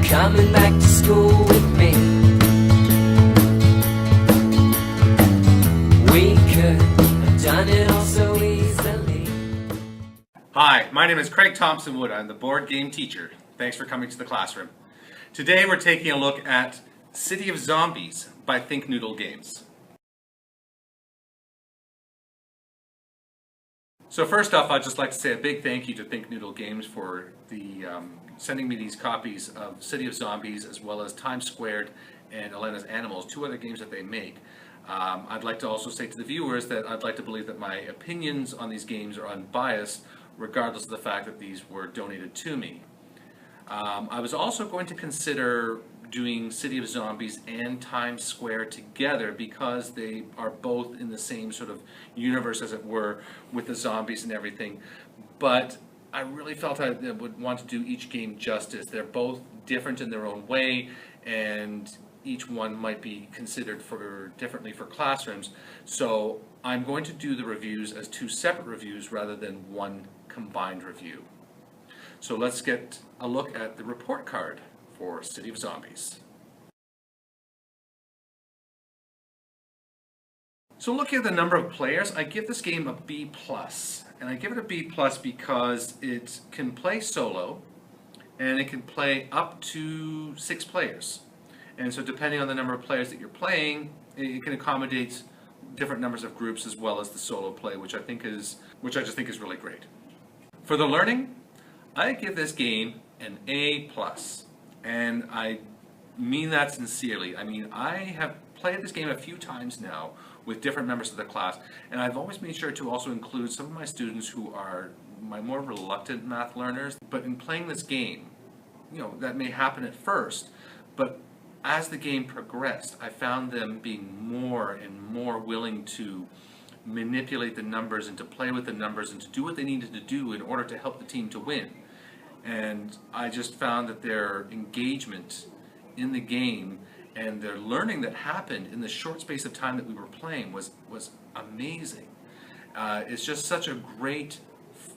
coming back to school with me. We could have done it all so easily. Hi, my name is Craig Thompson Wood. I'm the board game teacher. Thanks for coming to the classroom. Today we're taking a look at City of Zombies by ThinkNoodle Games. So first off, I'd just like to say a big thank you to ThinkNoodle Games for sending me these copies of City of Zombies as well as Time Squared and Elena's Animals, two other games that they make. I'd like to also say to the viewers that I'd like to believe that my opinions on these games are unbiased, regardless of the fact that these were donated to me. I was also going to consider doing City of Zombies and Time Square together because they are both in the same sort of universe, as it were, with the zombies and everything. But I really felt I would want to do each game justice. They're both different in their own way, and each one might be considered differently for classrooms. So I'm going to do the reviews as two separate reviews rather than one combined review. So let's get a look at the report card for City of Zombies. So looking at the number of players, I give this game a B+. And I give it a B+ because it can play solo and it can play up to 6 players. And so depending on the number of players that you're playing, it can accommodate different numbers of groups as well as the solo play, which I just think is really great. For the learning, I give this game an A+. And I mean that sincerely. I mean, I have played this game a few times now with different members of the class, and I've always made sure to also include some of my students who are my more reluctant math learners. But in playing this game, that may happen at first, but as the game progressed, I found them being more and more willing to manipulate the numbers and to play with the numbers and to do what they needed to do in order to help the team to win. And I just found that their engagement in the game and their learning that happened in the short space of time that we were playing was amazing. It's just such a great,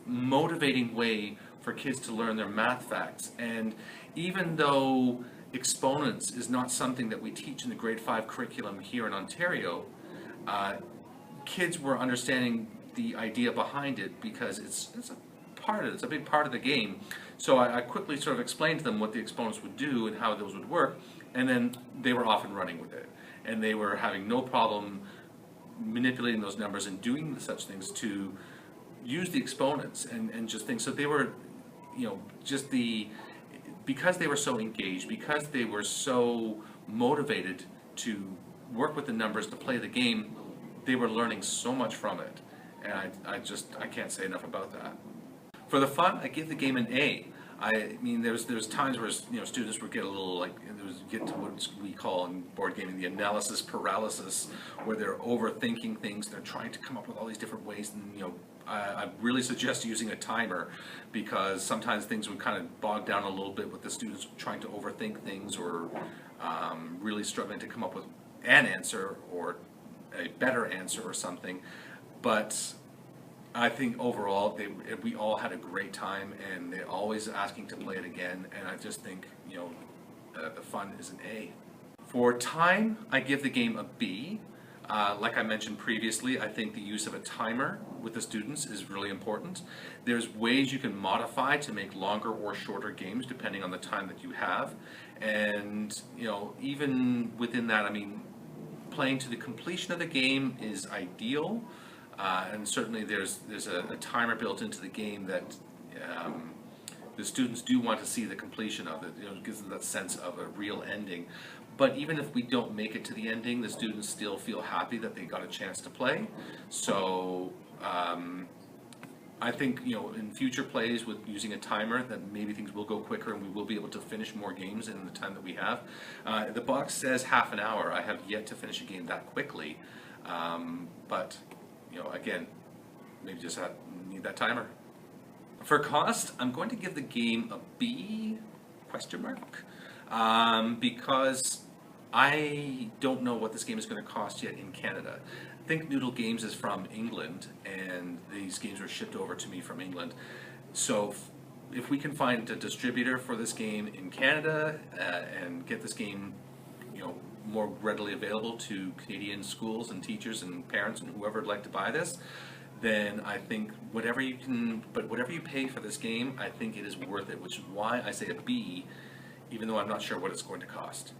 motivating way for kids to learn their math facts. And even though exponents is not something that we teach in the grade 5 curriculum here in Ontario, kids were understanding the idea behind it because it's a big part of the game. So I quickly sort of explained to them what the exponents would do and how those would work, and then they were off and running with it. And they were having no problem manipulating those numbers and doing such things to use the exponents and just things. So they were, because they were so engaged, because they were so motivated to work with the numbers, to play the game, they were learning so much from it. And I can't say enough about that. For the fun, I give the game an A. I mean, there's times where students would get a little get to what we call in board gaming the analysis paralysis, where they're overthinking things. They're trying to come up with all these different ways, and I really suggest using a timer because sometimes things would kind of bog down a little bit with the students trying to overthink things or really struggling to come up with an answer or a better answer or something. But I think overall we all had a great time, and they're always asking to play it again, and I just think the fun is an A. For time, I give the game a B. Like I mentioned previously, I think the use of a timer with the students is really important. There's ways you can modify to make longer or shorter games depending on the time that you have, and even within that, I mean, playing to the completion of the game is ideal. And certainly there's a timer built into the game that the students do want to see the completion of it. It gives them that sense of a real ending. But even if we don't make it to the ending, the students still feel happy that they got a chance to play. So I think in future plays with using a timer, that maybe things will go quicker and we will be able to finish more games in the time that we have. The box says half an hour. I have yet to finish a game that quickly, but again, maybe just need that timer. For cost, I'm going to give the game a B, ? Because I don't know what this game is going to cost yet in Canada. ThinkNoodle Games is from England, and these games were shipped over to me from England. So if we can find a distributor for this game in Canada and get this game, more readily available to Canadian schools and teachers and parents and whoever would like to buy this, then I think whatever you pay for this game, I think it is worth it, which is why I say a B, even though I'm not sure what it's going to cost.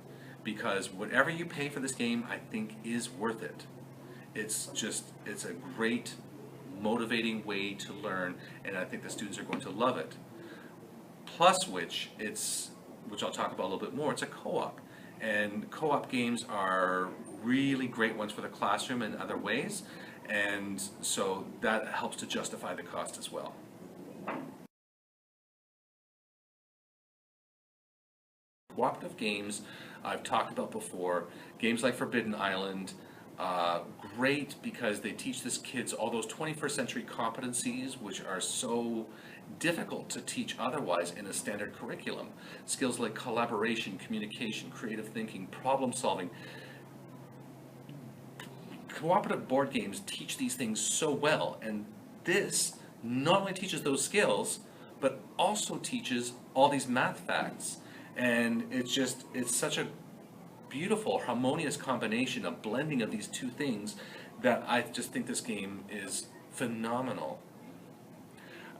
Because whatever you pay for this game, I think is worth it. It's a great, motivating way to learn, and I think the students are going to love it. Plus which I'll talk about a little bit more, it's a co-op. And co-op games are really great ones for the classroom in other ways, and so that helps to justify the cost as well. Cooperative games I've talked about before, games like Forbidden Island, great because they teach these kids all those 21st century competencies which are so difficult to teach otherwise in a standard curriculum. Skills like collaboration, communication, creative thinking, problem solving. Cooperative board games teach these things so well, and this not only teaches those skills, but also teaches all these math facts. And it's such a beautiful, harmonious combination, a blending of these two things, that I just think this game is phenomenal.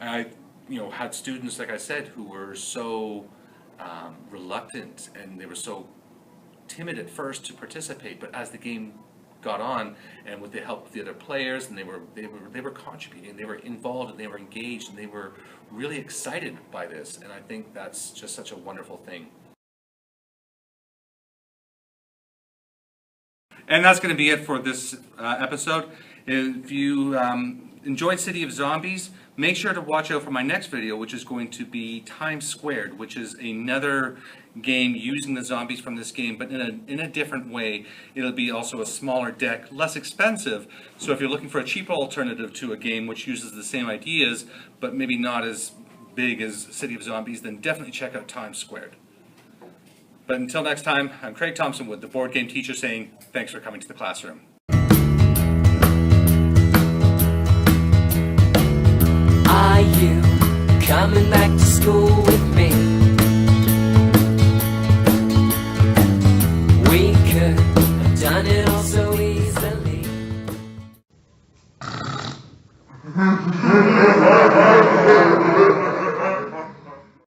I had students, like I said, who were so reluctant and they were so timid at first to participate, but as the game got on and with the help of the other players, and they were contributing, they were involved, and they were engaged, and they were really excited by this, and I think that's just such a wonderful thing. And that's going to be it for this episode. If you enjoyed City of Zombies, make sure to watch out for my next video, which is going to be Time Squared, which is another game using the zombies from this game, but in a different way. It'll be also a smaller deck, less expensive. So if you're looking for a cheaper alternative to a game which uses the same ideas, but maybe not as big as City of Zombies, then definitely check out Time Squared. But until next time, I'm Craig Thompson with the Board Game Teacher saying thanks for coming to the classroom. Are you coming back to school with me?